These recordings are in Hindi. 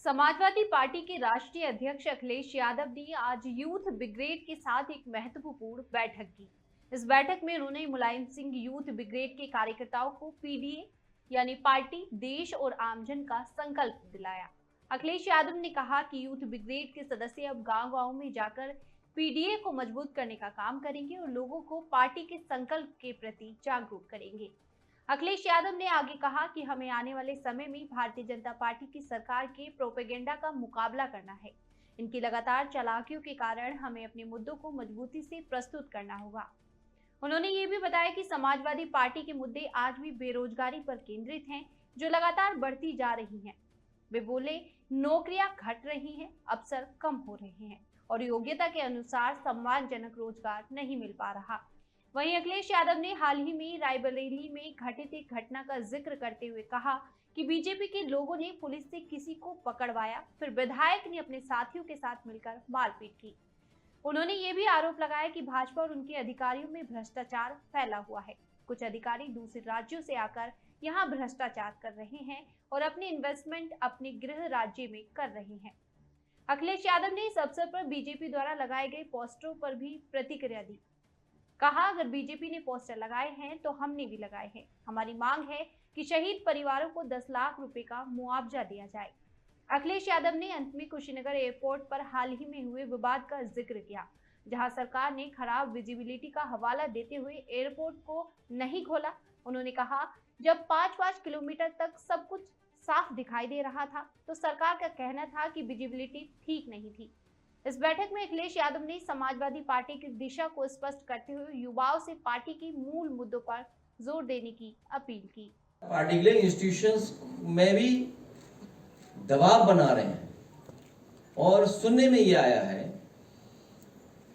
समाजवादी पार्टी के राष्ट्रीय अध्यक्ष अखिलेश यादव ने आज यूथ ब्रिगेड के साथ एक महत्वपूर्ण बैठक की। इस बैठक में उन्होंने मुलायम सिंह यूथ ब्रिगेड के कार्यकर्ताओं को पीडीए यानी पार्टी, देश और आमजन का संकल्प दिलाया। अखिलेश यादव ने कहा कि यूथ ब्रिगेड के सदस्य अब गांव-गांव में जाकर पीडीए को मजबूत करने का काम करेंगे और लोगों को पार्टी के संकल्प के प्रति जागरूक करेंगे। अखिलेश यादव ने आगे कहा कि हमें आने वाले समय में भारतीय जनता पार्टी की सरकार के प्रोपेगेंडा का मुकाबला करना है। इनकी लगातार चालाकियों के कारण हमें अपने मुद्दों को मजबूती से प्रस्तुत करना होगा। उन्होंने ये भी बताया कि समाजवादी पार्टी के मुद्दे आज भी बेरोजगारी पर केंद्रित हैं, जो लगातार बढ़ती जा रही हैं। वे बोले, नौकरियां घट रही हैं, अवसर कम हो रहे हैं और योग्यता के अनुसार सम्मानजनक रोजगार नहीं मिल पा रहा। वहीं अखिलेश यादव ने हाल ही में रायबरेली में घटित एक घटना का जिक्र करते हुए कहा कि बीजेपी के लोगों ने पुलिस से किसी को पकड़वाया, फिर विधायक ने अपने साथियों के साथ मिलकर मारपीट की। उन्होंने ये भी आरोप लगाया कि भाजपा और उनके अधिकारियों में भ्रष्टाचार फैला हुआ है। कुछ अधिकारी दूसरे राज्यों से आकर यहाँ भ्रष्टाचार कर रहे हैं और अपने इन्वेस्टमेंट अपने गृह राज्य में कर रहे हैं। अखिलेश यादव ने इस अवसर पर बीजेपी द्वारा लगाए गए पोस्टरों पर भी प्रतिक्रिया दी। कहा, अगर बीजेपी ने पोस्टर लगाए हैं तो हमने भी लगाए हैं। हमारी मांग है कि शहीद परिवारों को 10 लाख रुपए का मुआवजा दिया जाए। अखिलेश यादव ने अंत में कुशीनगर एयरपोर्ट पर हाल ही में हुए विवाद का जिक्र किया, जहां सरकार ने खराब विजिबिलिटी का हवाला देते हुए एयरपोर्ट को नहीं खोला। उन्होंने कहा, जब 5-5 किलोमीटर तक सब कुछ साफ दिखाई दे रहा था तो सरकार का कहना था कि विजिबिलिटी ठीक नहीं थी। इस बैठक में अखिलेश यादव ने समाजवादी पार्टी की दिशा को स्पष्ट करते हुए युवाओं से पार्टी के मूल मुद्दों पर जोर देने की अपील की। पार्टी के लिए इंस्टीट्यूशंस में भी दबाव बना रहे हैं और सुनने में ये आया है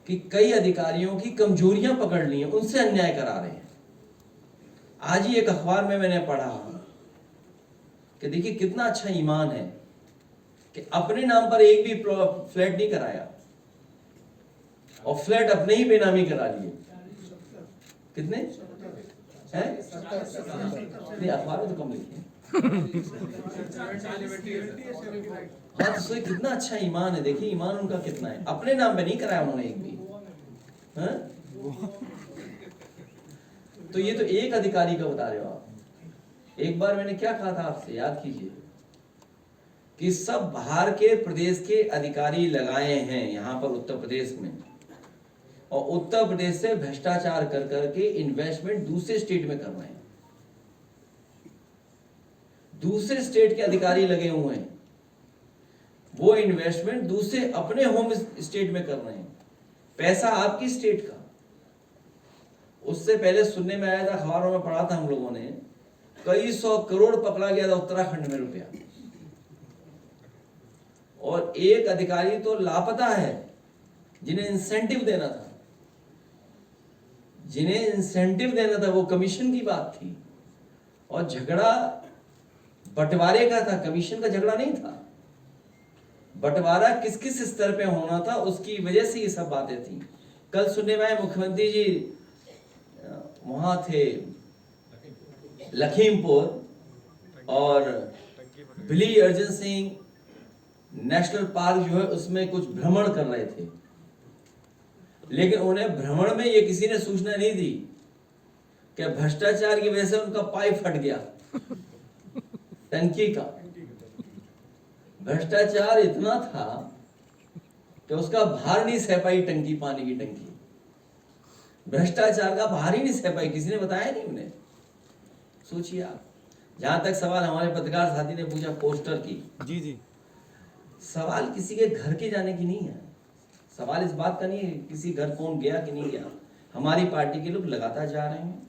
कि कई अधिकारियों की कमजोरियां पकड़ ली हैं, उनसे अन्याय करा रहे हैं। आज ही एक अखबार में मैंने पढ़ा कि देखिए कितना अच्छा ईमान है कि अपने नाम पर एक भी फ्लैट नहीं कराया और फ्लैट अपने ही बेनामी करा लिए। कितने हैं? नहीं, अखबार में तो कम लिखे। हाँ, तो कितना अच्छा ईमान है। देखिए ईमान उनका कितना है, अपने नाम पे नहीं कराया उन्होंने एक भी। हाँ? तो ये तो एक अधिकारी का बता रहे हो आप। एक बार मैंने क्या कहा था आपसे, याद कीजिए कि सब बाहर के प्रदेश के अधिकारी लगाए हैं यहाँ पर उत्तर प्रदेश में, और उत्तर प्रदेश से भ्रष्टाचार कर करके इन्वेस्टमेंट दूसरे स्टेट में कर रहे हैं। दूसरे स्टेट के अधिकारी लगे हुए हैं, वो इन्वेस्टमेंट दूसरे अपने होम स्टेट में कर रहे हैं। पैसा आपकी स्टेट का। उससे पहले सुनने में आया था, अखबारों में पढ़ा था हम लोगों ने, कई 100 करोड़ पकड़ा गया था उत्तराखंड में रुपया, और एक अधिकारी तो लापता है जिन्हें इंसेंटिव देना था। जिन्हें इंसेंटिव देना था वो कमीशन की बात थी, और झगड़ा बंटवारे का था, कमीशन का झगड़ा नहीं था। बंटवारा किस किस स्तर पे होना था उसकी वजह से ये सब बातें थी। कल सुनने में आए मुख्यमंत्री जी वहां थे लखीमपुर, और बिली अर्जुन सिंह नेशनल पार्क जो है उसमें कुछ भ्रमण कर रहे थे, लेकिन उन्हें भ्रमण में ये किसी ने सूचना नहीं दी कि भ्रष्टाचार की वजह से उनका पाइप फट गया टंकी का। भ्रष्टाचार इतना था कि उसका भार नहीं सह पाई टंकी, पानी की टंकी। भ्रष्टाचार का भार ही नहीं सह पाई, किसी ने बताया नहीं उन्हें। सोचिए आप। जहां तक सवाल हमारे पत्रकार साथी ने पूछा पोस्टर की, जी सवाल किसी के घर के जाने की नहीं है। सवाल इस बात का नहीं है किसी घर कौन गया कि नहीं गया। हमारी पार्टी के लोग लगातार जा रहे हैं,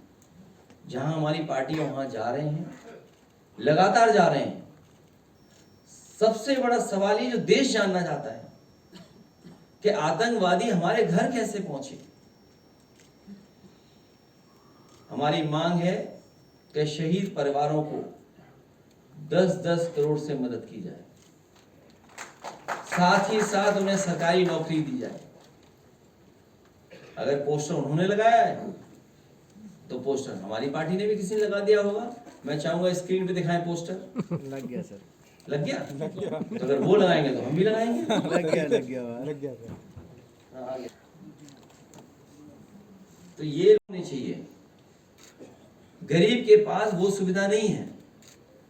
जहां हमारी पार्टी है वहां जा रहे हैं, लगातार जा रहे हैं। सबसे बड़ा सवाल ये जो देश जानना चाहता है कि आतंकवादी हमारे घर कैसे पहुंचे। हमारी मांग है कि शहीद परिवारों को 10-10 करोड़ से मदद की जाए, साथ ही साथ उन्हें सरकारी नौकरी दी जाए। अगर पोस्टर उन्होंने लगाया है तो पोस्टर हमारी पार्टी ने भी किसी ने लगा दिया होगा। मैं चाहूंगा स्क्रीन पे दिखाएं पोस्टर। लग गया सर। लग गया? तो अगर वो लगाएंगे तो हम भी लगाएंगे। लग गया सर। हाँ, आ गया। तो ये होनी चाहिए। गरीब के पास वो सुविधा नहीं है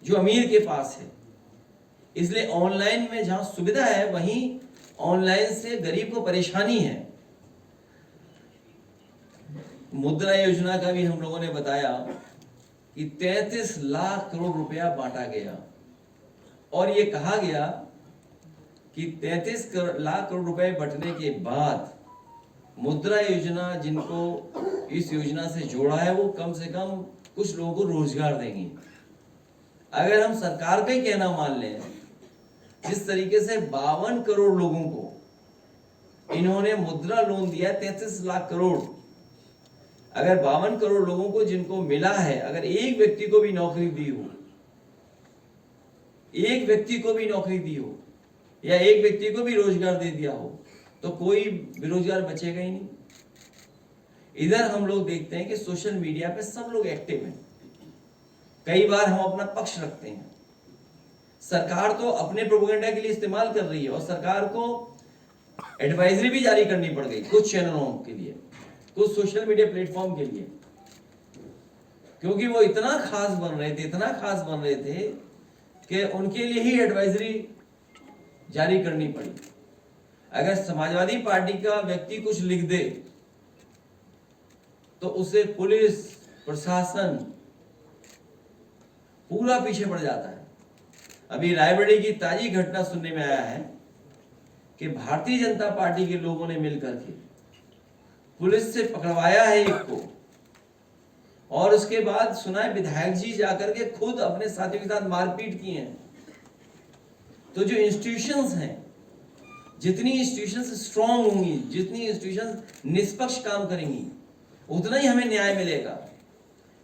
जो अमीर के पास है, इसलिए ऑनलाइन में जहां सुविधा है वहीं ऑनलाइन से गरीब को परेशानी है। मुद्रा योजना का भी हम लोगों ने बताया कि 33 लाख करोड़ रुपया बांटा गया और ये कहा गया कि 33 लाख करोड़ रुपए बंटने के बाद मुद्रा योजना जिनको इस योजना से जोड़ा है वो कम से कम कुछ लोगों को रोजगार देंगी। अगर हम सरकार का ही कहना मान लें, जिस तरीके से 52 करोड़ लोगों को इन्होंने मुद्रा लोन दिया 33 लाख करोड़, अगर 52 करोड़ लोगों को जिनको मिला है, अगर एक व्यक्ति को भी नौकरी दी हो, एक व्यक्ति को भी नौकरी दी हो या एक व्यक्ति को भी रोजगार दे दिया हो, तो कोई बेरोजगार बचेगा ही नहीं। इधर हम लोग देखते हैं कि सोशल मीडिया पे सब लोग एक्टिव हैं। कई बार हम अपना पक्ष रखते हैं। सरकार तो अपने प्रोपेगेंडा के लिए इस्तेमाल कर रही है और सरकार को एडवाइजरी भी जारी करनी पड़ गई कुछ चैनलों के लिए, कुछ सोशल मीडिया प्लेटफॉर्म के लिए, क्योंकि वो इतना खास बन रहे थे कि उनके लिए ही एडवाइजरी जारी करनी पड़ी। अगर समाजवादी पार्टी का व्यक्ति कुछ लिख दे तो उसे पुलिस प्रशासन पूरा पीछे पड़ जाता है। अभी रायबरेली की ताजी घटना सुनने में आया है कि भारतीय जनता पार्टी के लोगों ने मिलकर के पुलिस से पकड़वाया है एक को, और उसके बाद सुना है विधायक जी जाकर के खुद अपने साथियों के साथ मारपीट की है। तो जो इंस्टीट्यूशंस हैं, जितनी इंस्टीट्यूशंस स्ट्रांग होंगी, जितनी इंस्टीट्यूशंस निष्पक्ष काम करेंगी, उतना ही हमें न्याय मिलेगा।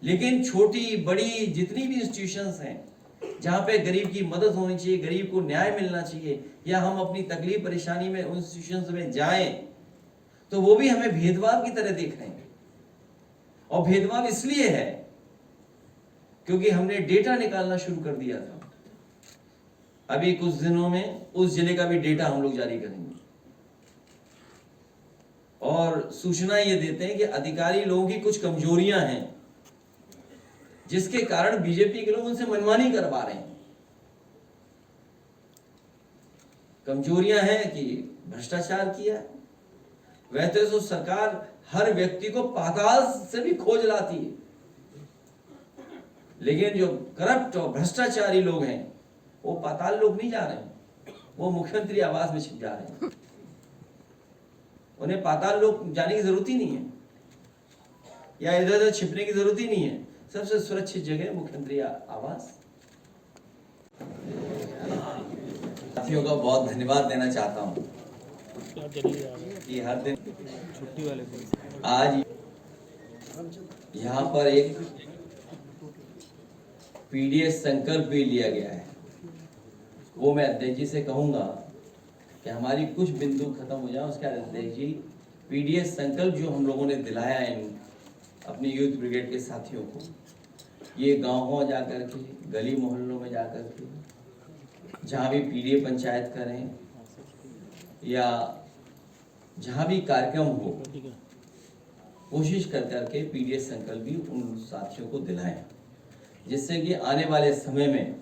लेकिन छोटी बड़ी जितनी भी इंस्टीट्यूशंस हैं जहां पे गरीब की मदद होनी चाहिए, गरीब को न्याय मिलना चाहिए, या हम अपनी तकलीफ परेशानी में उन इंस्टीट्यूशंस में जाएं, तो वो भी हमें भेदभाव की तरह देख रहे हैं। और भेदभाव इसलिए है क्योंकि हमने डेटा निकालना शुरू कर दिया था। अभी कुछ दिनों में उस जिले का भी डेटा हम लोग जारी करेंगे और सूचना ये देते हैं कि अधिकारी लोगों की कुछ कमजोरियां हैं जिसके कारण बीजेपी के लोग उनसे मनमानी करवा रहे हैं। कमजोरियां हैं कि भ्रष्टाचार किया है। वैसे तो सरकार हर व्यक्ति को पाताल से भी खोज लाती है, लेकिन जो करप्ट और भ्रष्टाचारी लोग हैं वो पाताल लोग नहीं जा रहे हैं, वो मुख्यमंत्री आवास में छिप जा रहे हैं। उन्हें पाताल लोग जाने की जरूरत ही नहीं है या इधर उधर छिपने की जरूरत ही नहीं है। सबसे सुरक्षित जगह मुख्यमंत्री आवास। साथियों का बहुत धन्यवाद देना चाहता हूं कि हर दिन छुट्टी वाले आज यहाँ पर एक पीडीएस संकल्प भी लिया गया है। वो मैं अध्यक्ष जी से कहूंगा कि हमारी कुछ बिंदु खत्म हो जाए, उसके बाद अध्यक्ष जी पीडीएस संकल्प जो हम लोगों ने दिलाया है अपने यूथ ब्रिगेड के साथियों को, ये गाँवों जाकर के, गली मोहल्लों में जाकर के, जहाँ भी पीडीए पंचायत करें या जहाँ भी कार्यक्रम हो, कोशिश कर करके पीडीएस संकल्प भी उन साथियों को दिलाएं, जिससे कि आने वाले समय में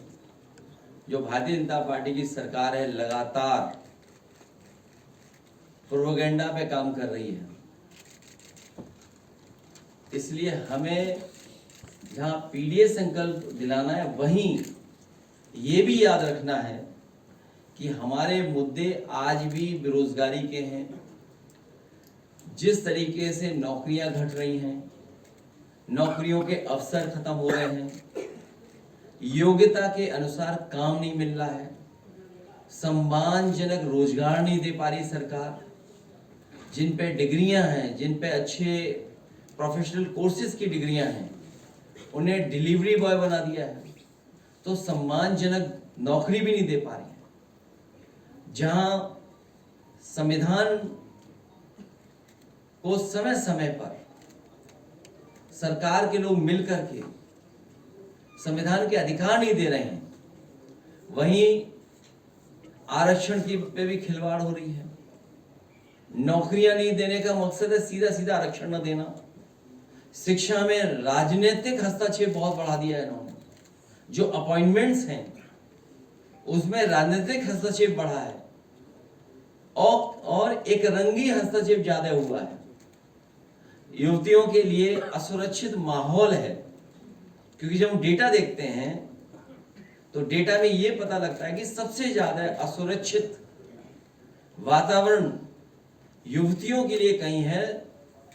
जो भारतीय जनता पार्टी की सरकार है लगातार प्रोपेगेंडा पे काम कर रही है, इसलिए हमें जहाँ पीडीएस संकल्प दिलाना है वहीं ये भी याद रखना है कि हमारे मुद्दे आज भी बेरोजगारी के हैं। जिस तरीके से नौकरियां घट रही हैं, नौकरियों के अवसर खत्म हो रहे हैं, योग्यता के अनुसार काम नहीं मिल रहा है, सम्मानजनक रोजगार नहीं दे पा रही सरकार, जिन पे डिग्रियां हैं, जिन पे अच्छे प्रोफेशनल कोर्सेज की डिग्रियां हैं, उन्हें डिलीवरी बॉय बना दिया है, तो सम्मानजनक नौकरी भी नहीं दे पा रही है। जहां संविधान को समय समय पर सरकार के लोग मिलकर के संविधान के अधिकार नहीं दे रहे हैं, वहीं आरक्षण की पे भी खिलवाड़ हो रही है। नौकरियां नहीं देने का मकसद है सीधा सीधा आरक्षण न देना। शिक्षा में राजनीतिक हस्तक्षेप बहुत बढ़ा दिया है इन्होंने। जो अपॉइंटमेंट्स हैं उसमें राजनीतिक हस्तक्षेप बढ़ा है और एक रंगी हस्तक्षेप ज्यादा हुआ है। युवतियों के लिए असुरक्षित माहौल है, क्योंकि जब हम डेटा देखते हैं तो डेटा में यह पता लगता है कि सबसे ज्यादा असुरक्षित वातावरण युवतियों के लिए कहीं है,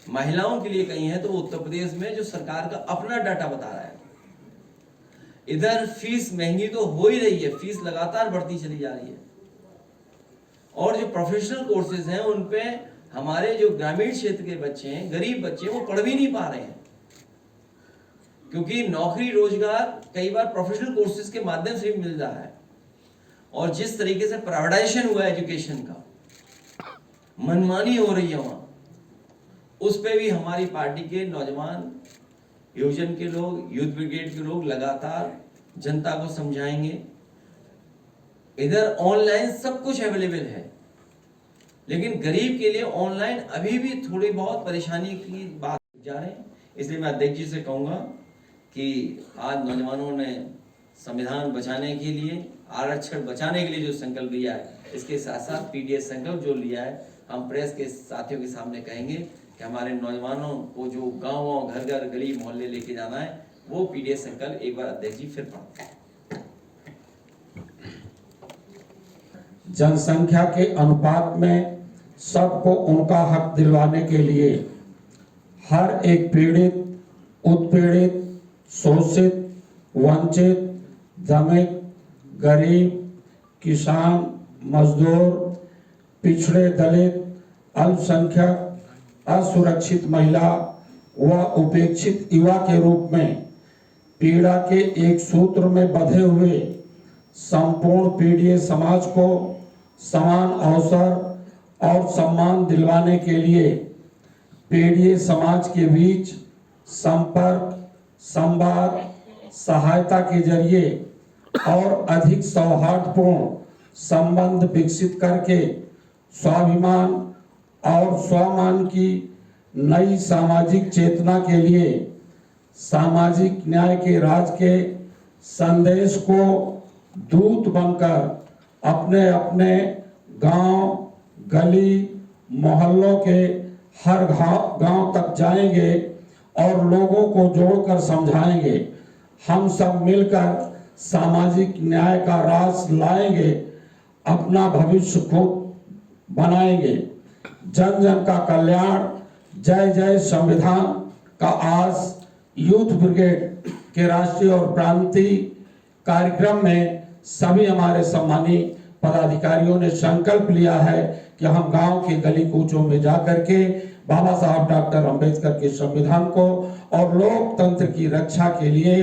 महिलाओं के लिए कहीं है तो उत्तर प्रदेश में, जो सरकार का अपना डाटा बता रहा है। इधर फीस महंगी तो हो ही रही है, फीस लगातार बढ़ती चली जा रही है, और जो प्रोफेशनल कोर्सेज हैं उन पे हमारे जो ग्रामीण क्षेत्र के बच्चे हैं, गरीब बच्चे, वो पढ़ भी नहीं पा रहे हैं, क्योंकि नौकरी रोजगार कई बार प्रोफेशनल कोर्सेज के माध्यम से भी मिल रहा है। और जिस तरीके से प्राइवेटाइजेशन हुआ एजुकेशन का, मनमानी हो रही है वहां, उस पे भी हमारी पार्टी के नौजवान, युवजन के लोग, यूथ ब्रिगेड के लोग लगातार जनता को समझाएंगे। इधर ऑनलाइन सब कुछ अवेलेबल है, लेकिन गरीब के लिए ऑनलाइन अभी भी थोड़ी बहुत परेशानी की बात जा रहे हैं। इसलिए मैं अध्यक्ष जी से कहूंगा कि आज नौजवानों ने संविधान बचाने के लिए, आरक्षण बचाने के लिए जो संकल्प लिया है, इसके साथ साथ पीडीएस संकल्प जो लिया है, हम प्रेस के साथियों के सामने कहेंगे कि हमारे नौजवानों को जो गाँव घर घर गली मोहल्ले लेके जाना है, वो पीडीएस संकल्प एक बार अध्यक्ष जी फिर पढ़ते हैं। जनसंख्या के अनुपात में सबको उनका हक दिलवाने के लिए हर एक पीड़ित, उत्पीड़ित, शोषित, वंचित, दमित, गरीब, किसान, मजदूर, पिछड़े, दलित, अल्पसंख्यक, असुरक्षित महिला व उपेक्षित युवा के रूप में पीड़ा के एक सूत्र में बंधे हुए संपूर्ण पीड़ित समाज को समान अवसर और सम्मान दिलवाने के लिए पीड़ित समाज के बीच संपर्क, संवाद, सहायता के जरिए और अधिक सौहार्दपूर्ण संबंध विकसित करके स्वाभिमान और स्वमान की नई सामाजिक चेतना के लिए सामाजिक न्याय के राज के संदेश को दूत बनकर अपने अपने गांव, गली, मोहल्लों के हर गांव तक जाएंगे और लोगों को जोड़कर समझाएंगे। हम सब मिलकर सामाजिक न्याय का राज लाएंगे, अपना भविष्य खुद बनाएंगे। जन जन का कल्याण, जय जय संविधान का आज यूथ ब्रिगेड के राष्ट्रीय और प्रांतीय कार्यक्रम में सभी हमारे सम्मानित पदाधिकारियों ने संकल्प लिया है कि हम गांव के गली कूचों में जाकर के बाबा साहब डॉक्टर अंबेडकर के संविधान को और लोकतंत्र की रक्षा के लिए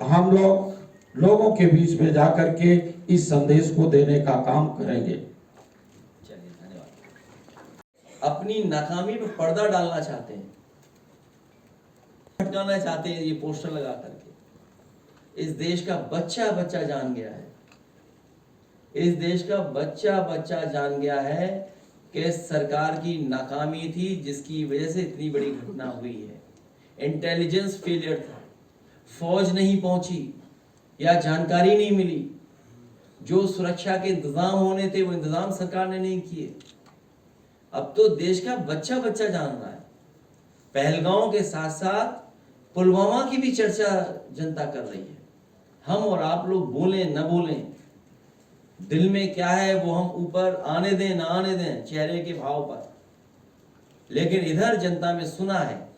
हम लोगों के बीच में जाकर के इस संदेश को देने का काम करेंगे। चलिए, धन्यवाद। अपनी नाकामी पर पर्दा डालना चाहते हैं, भटकाना चाहते हैं, ये पोस्टर लगा करके। इस देश का बच्चा बच्चा जान गया है, इस देश का बच्चा बच्चा जान गया है कि सरकार की नाकामी थी जिसकी वजह से इतनी बड़ी घटना हुई है। इंटेलिजेंस फेलियर था, फौज नहीं पहुंची या जानकारी नहीं मिली, जो सुरक्षा के इंतजाम होने थे वो इंतजाम सरकार ने नहीं किए। अब तो देश का बच्चा बच्चा जान रहा है। पहलगांव के साथ साथ पुलवामा की भी चर्चा जनता कर रही है। हम और आप लोग बोलें न बोलें, दिल में क्या है वो हम ऊपर आने दें ना आने दें चेहरे के भाव पर, लेकिन इधर जनता में सुना है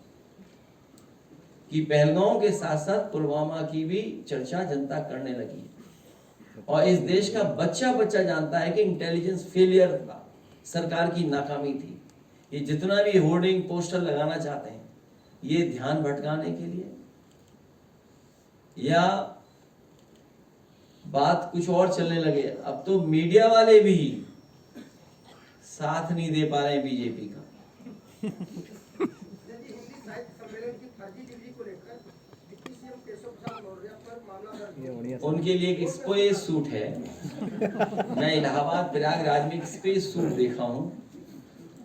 कि पहलगांव के साथ साथ पुलवामा की भी चर्चा जनता करने लगी है। और इस देश का बच्चा बच्चा जानता है कि इंटेलिजेंस फेलियर था, सरकार की नाकामी थी। ये जितना भी होर्डिंग पोस्टर लगाना चाहते हैं, ये ध्यान भटकाने के लिए या बात कुछ और चलने लगे। अब तो मीडिया वाले भी साथ नहीं दे पा रहे हैं बीजेपी का। सम्मेलन की फर्जी डिग्री को लेकर डिप्टी सीएम केशव ये बढ़िया उनके लिए एक स्पेस सूट है। मैं इलाहाबाद प्रयागराज में एक स्पेस सूट देखा हूँ,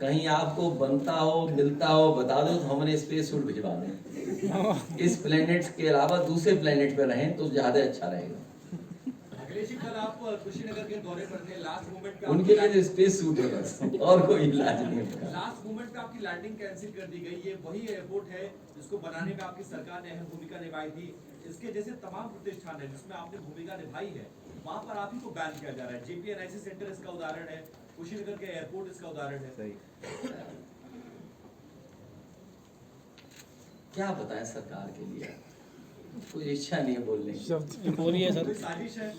कहीं आपको बनता हो मिलता हो बता दो तो हमने स्पेस सूट भिजवा दें। इस प्लेनेट के अलावा दूसरे प्लेनेट पे रहें तो ज्यादा अच्छा रहेगा। अखिलेश जी, कल आप कुशीनगर के दौरे पर थे, लास्ट मोमेंट पे उनके लिए तो स्पेस सूट है बस, और कोई इलाज नहीं है। लास्ट मोमेंट पे आपकी लैंडिंग कैंसिल कर दी गई। ये वही एयरपोर्ट है जिसको बनाने में आपकी सरकार ने अहम भूमिका निभाई थी। इसके जैसे तमाम प्रतिष्ठान है जिसमें आपने भूमिका निभाई है, वहां पर आप ही को बैन किया जा रहा है। JPNIC सेंटर इसका उदाहरण है, कुशीनगर के एयरपोर्ट इसका उदाहरण है। सही। क्या बताएं सरकार के लिए, कोई इच्छा नहीं है बोलने की। कोई साजिश है,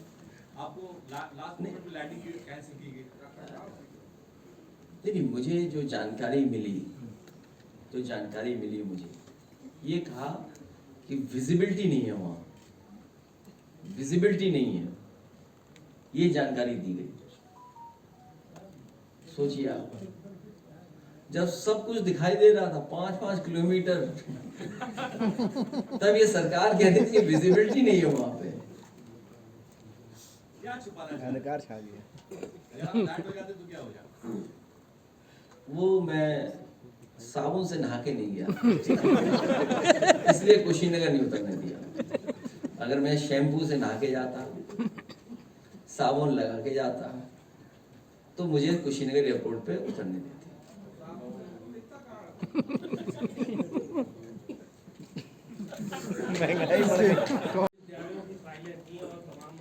आपको लास्ट मोमेंट पे लैंडिंग कैंसिल की गई। देखिए, मुझे जो जानकारी मिली मुझे ये कहा कि विजिबिलिटी नहीं है वहाँ, विजिबिलिटी नहीं है, ये जानकारी दी गई। सोचिए आप, जब सब कुछ दिखाई दे रहा था 5-5 किलोमीटर, तब ये सरकार कह रही थी विजिबिलिटी नहीं है वहाँ पे। क्या छुपाना चाहते अंधकार छा गया। हैं? अगर आप लैंड हो जाते तो क्या हो जाता? वो मैं साबुन से नहा के नहीं गया, इसलिए कुशीनगर नहीं उतरने दिया। अगर मैं शैम्पू से नहा के जाता, साबुन लगा के जाता, तो मुझे कुशीनगर एयरपोर्ट पे उतरने देते। महंगाई बढ़ गई। विद्यालयों की फाइलें थी और तमाम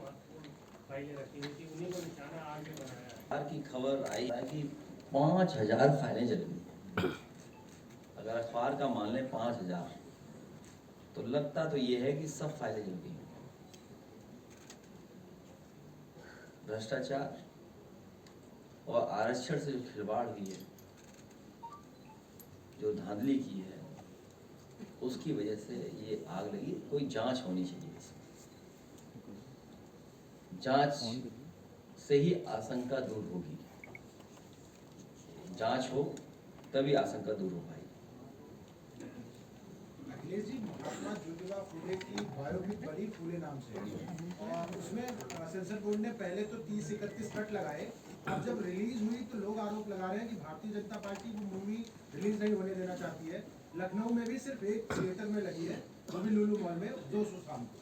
फाइलें रखी हुई थी, उन्हीं को निशाना आगे बनाया है। की खबर आई कि 5000 फाइलें जल गई। अगर अखबार का मान लें 5000, तो लगता तो ये है कि सब फाइलें जल गई। भ्रष्टाचार और आरक्षण से जो खिलवाड़ हुई है, जो धांधली की है, उसकी वजह से ये आग लगी। कोई जांच होनी चाहिए इसमें। जांच से ही आशंका दूर होगी, जांच हो तभी आशंका दूर हो पाएगी। अखिलेश जी, महात्मा ज्योतिबा फुले की बायोपिक बनी फुले नाम से, और उसमें सेंसर बोर्ड ने पहले तो 30-31 कट लगाए। अब जब रिलीज हुई तो लोग आरोप लगा रहे हैं कि भारतीय जनता पार्टी वो मूवी रिलीज नहीं होने देना चाहती है। लखनऊ में भी सिर्फ एक थिएटर में लगी है, वो भी लुलु मॉल में 200 शाम को,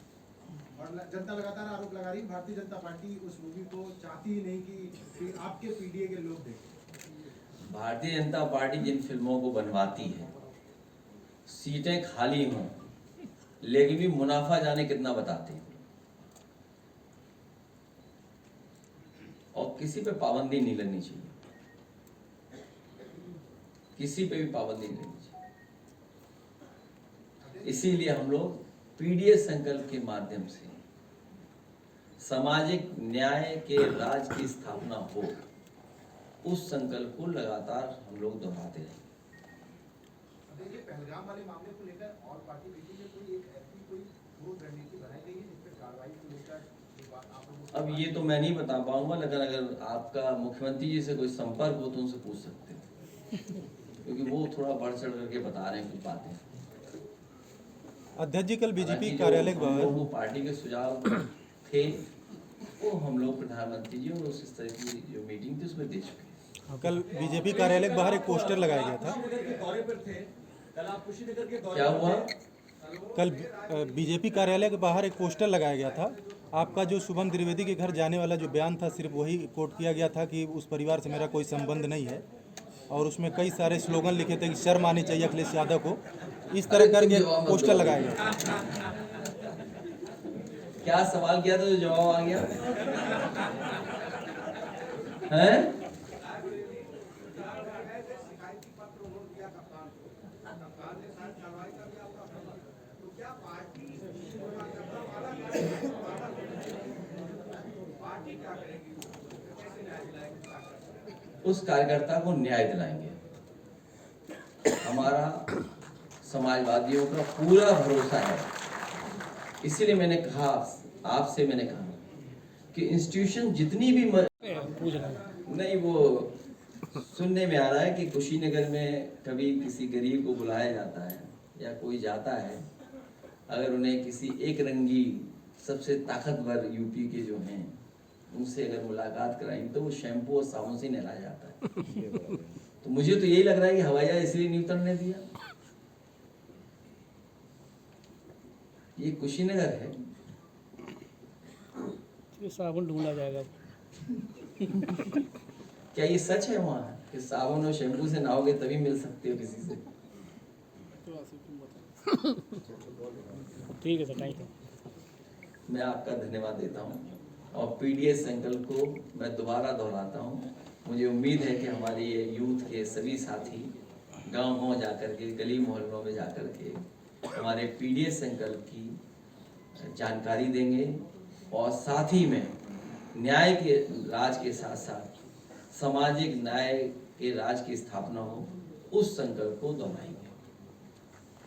और जनता लगातार आरोप लगा रही है भारतीय जनता पार्टी उस मूवी को चाहती ही नहीं कि आपके PDA के लोग देखें। भारतीय जनता पार्टी जिन फिल्मों को बनवाती है, सीटें खाली हों लेकिन भी मुनाफा जाने कितना बताते हैं, और किसी पे पाबंदी नहीं लगनी चाहिए, किसी पे भी पाबंदी नहीं लगनी चाहिए। इसीलिए हम लोग PDA संकल्प के माध्यम से सामाजिक न्याय के राज की स्थापना हो, उस संकल्प को लगातार हम लोग दोहराते रहे। देखिए, पहलगाम वाले मामले को लेकर और पार्टी मीटिंग में कोई एक ऐसी कोई ठोस रणनीति बनाई गई है जिस पर कार्रवाई को लेकर आप लोगों को? अब ये तो मैं नहीं बता पाऊंगा, लेकिन अगर आपका मुख्यमंत्री जी से कोई संपर्क हो तो उनसे पूछ सकते हैं, क्योंकि वो थोड़ा बढ़ चढ़ करके बता रहे हैं कुछ बातें। अध्यक्ष जी, कल बीजेपी हालांकि कार्यालय के जो हम बाहर लोग वो पार्टी के सुझाव थे, वो हम लोग प्रधानमंत्री जी और उस तरह की जो मीटिंग थी उसमें दे चुके हैं। कल बीजेपी कार्यालय के बाहर एक पोस्टर लगाया गया था। कुशीनगर के दौरे पर थे, कल आप कुशीनगर के दौरे क्या पर हुआ? थे। कल बीजेपी कार्यालय के बाहर एक पोस्टर लगाया गया था। आपका जो शुभम द्विवेदी के घर जाने वाला जो बयान था, सिर्फ वही कोट किया गया था कि उस परिवार से मेरा कोई संबंध नहीं है, और उसमें कई सारे स्लोगन लिखे थे कि शर्म आनी चाहिए अखिलेश यादव को। इस तरह करके पोस्टर लगाया गया था। क्या सवाल किया था जो जवाब आ गया हैं? उस कार्यकर्ता को न्याय दिलाएंगे। हमारा समाजवादियों का पूरा भरोसा है। इसीलिए मैंने कहा, आपसे मैंने कहा कि इंस्टीट्यूशन जितनी भी नहीं, वो सुनने में आ रहा है कि कुशीनगर में कभी किसी गरीब को बुलाया जाता है या कोई जाता है अगर उन्हें किसी एक रंगी सबसे ताकतवर यूपी के जो हैं उनसे अगर मुलाकात कराई तो वो शैम्पू और साबुन से नहला जाता है। तो मुझे तो यही लग रहा है कि हवाई जहाज इसलिए नहीं उतरने दिया। ये कुशीनगर है। साबुन ढूंढा जाएगा। क्या ये सच है वहाँ कि साबुन और शैम्पू से नहाओगे तभी मिल सकते हो किसी से? ठीक है सर, थैंक यू। मैं आपका धन्यवाद देता हूँ और पीडीएस संकल्प को मैं दोबारा दोहराता हूँ। मुझे उम्मीद है कि हमारे ये यूथ के सभी साथी गांव-गांव जाकर के, गली मोहल्लों में जाकर के हमारे पीडीएस संकल्प की जानकारी देंगे और साथ ही में न्याय के राज के साथ साथ सामाजिक न्याय के राज की स्थापना हो, उस संकल्प को दोहराएंगे।